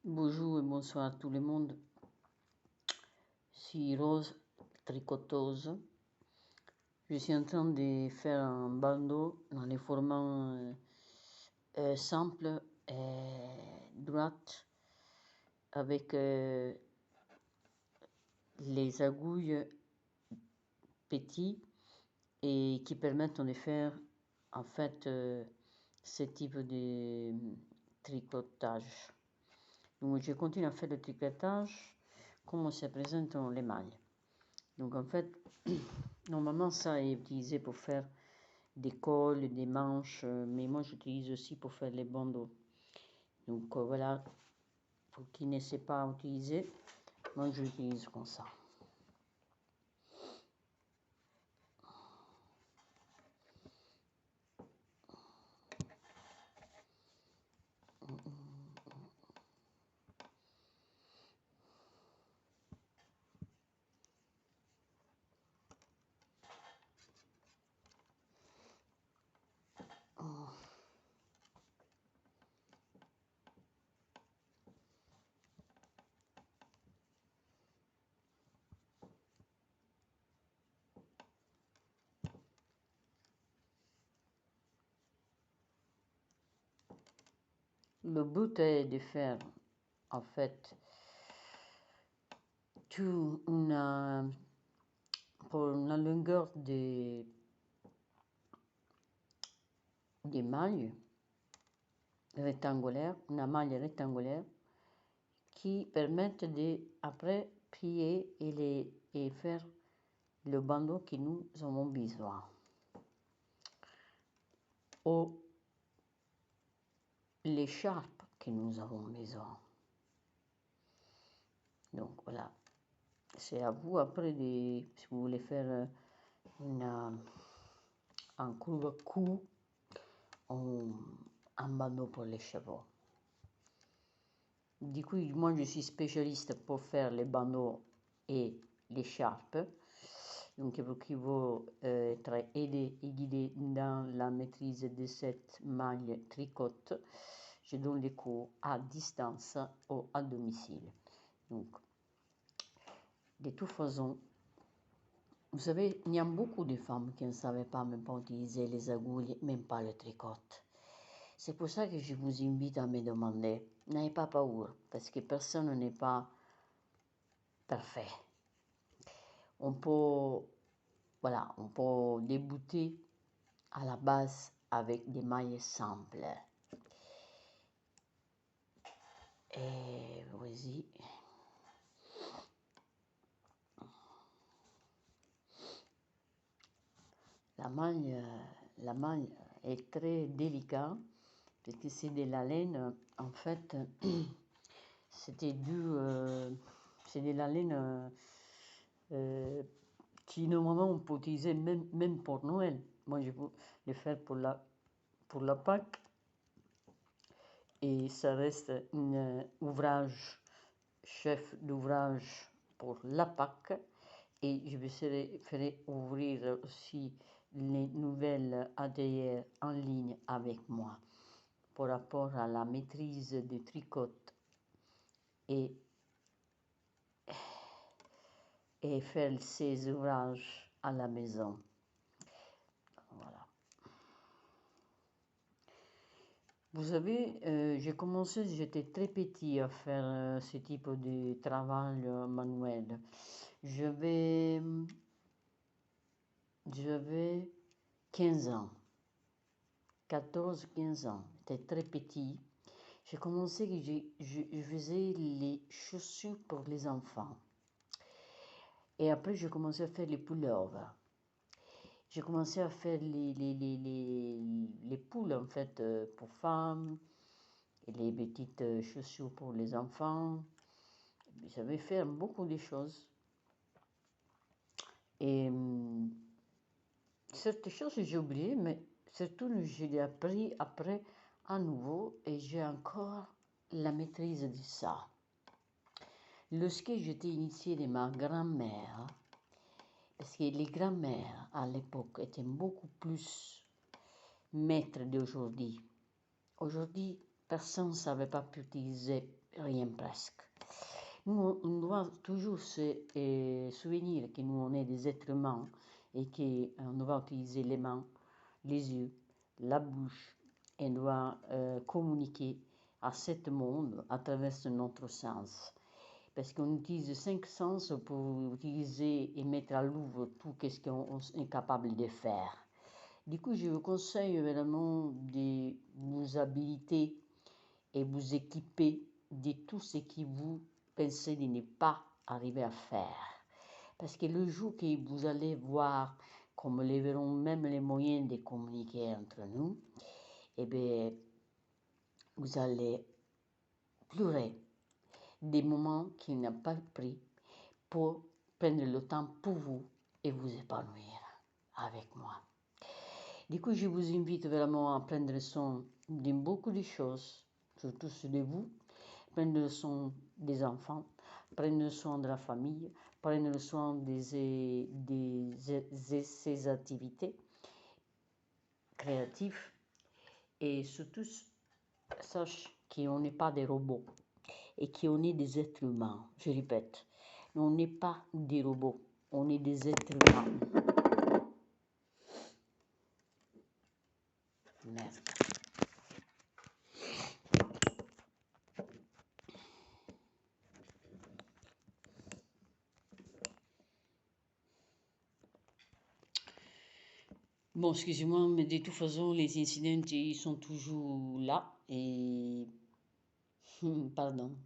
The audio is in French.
Bonjour et bonsoir à tout le monde. Je suis Rose, tricoteuse. Je suis en train de faire un bandeau dans les formats simples et droites avec les aiguilles petits et qui permettent de faire en fait ce type de tricotage. Donc je continue à faire le tricotage comme se présente les mailles. Donc en fait, normalement ça est utilisé pour faire des cols, des manches, mais moi j'utilise aussi pour faire les bandeaux. Donc voilà, pour qui ne sait pas utiliser, moi j'utilise comme ça. Le but est de faire en fait pour la longueur des mailles rectangulaires, une maille rectangulaire qui permettent de après plier et faire le bandeau que nous avons besoin. Ou l'écharpe que nous avons besoin. Donc voilà, c'est à vous après de, si vous voulez faire un couvre-cou ou un bandeau pour les chevaux. Du coup, moi je suis spécialiste pour faire les bandeaux et l'écharpe. Donc pour qui veut être aidé et guidé dans la maîtrise de cette maille tricote, je donne les cours à distance ou à domicile. Donc, de toute façon, vous savez, il y a beaucoup de femmes qui ne savaient pas même pas utiliser les aiguilles, même pas le tricot. C'est pour ça que je vous invite à me demander, n'ayez pas peur, parce que personne n'est pas parfait. On peut débuter à la base avec des mailles simples. Et voici. La maille est très délicate parce que c'est de la laine. En fait, c'est de la laine qui normalement on peut utiliser même pour Noël. Moi, je peux le faire pour la Pâques. Et ça reste un ouvrage, chef d'ouvrage pour la Pâques. Et je ferai ouvrir aussi les nouvelles ateliers en ligne avec moi par rapport à la maîtrise du tricot et faire ces ouvrages à la maison. Voilà. Vous savez, j'ai commencé, j'étais très petit à faire ce type de travail manuel. J'avais 15 ans, 14-15 ans, j'étais très petit. J'ai commencé, je faisais les chaussures pour les enfants. Et après, j'ai commencé à faire les pullovers. J'ai commencé à faire les poules, en fait, pour femmes, et les petites chaussures pour les enfants. J'avais fait beaucoup de choses. Et certaines choses, j'ai oublié, mais surtout, je l'ai appris après à nouveau et j'ai encore la maîtrise de ça. Lorsque j'étais initiée de ma grand-mère, parce que les grand-mères à l'époque étaient beaucoup plus maîtres d'aujourd'hui. Aujourd'hui, personne ne savait pas utiliser rien presque. Nous, on doit toujours se souvenir que nous, on est des êtres humains et qu'on doit utiliser les mains, les yeux, la bouche et on doit communiquer à ce monde à travers notre sens. Parce qu'on utilise 5 sens pour utiliser et mettre à l'ouvre tout ce qu'on est capable de faire. Du coup, je vous conseille vraiment de vous habiliter et vous équiper de tout ce que vous pensez de ne pas arriver à faire. Parce que le jour que vous allez voir, comme les verront même les moyens de communiquer entre nous, eh bien, vous allez pleurer des moments qu'il n'a pas pris pour prendre le temps pour vous et vous épanouir avec moi. Du coup, je vous invite vraiment à prendre soin de beaucoup de choses, surtout de vous, prendre soin des enfants, prendre soin de la famille, prendre soin de ses activités créatives et surtout, sache qu'on n'est pas des robots et qu'on est des êtres humains. Je répète, on n'est pas des robots, on est des êtres humains. Merde. Bon, excusez-moi, mais de toute façon, les incidents, ils sont toujours là et... Pardon.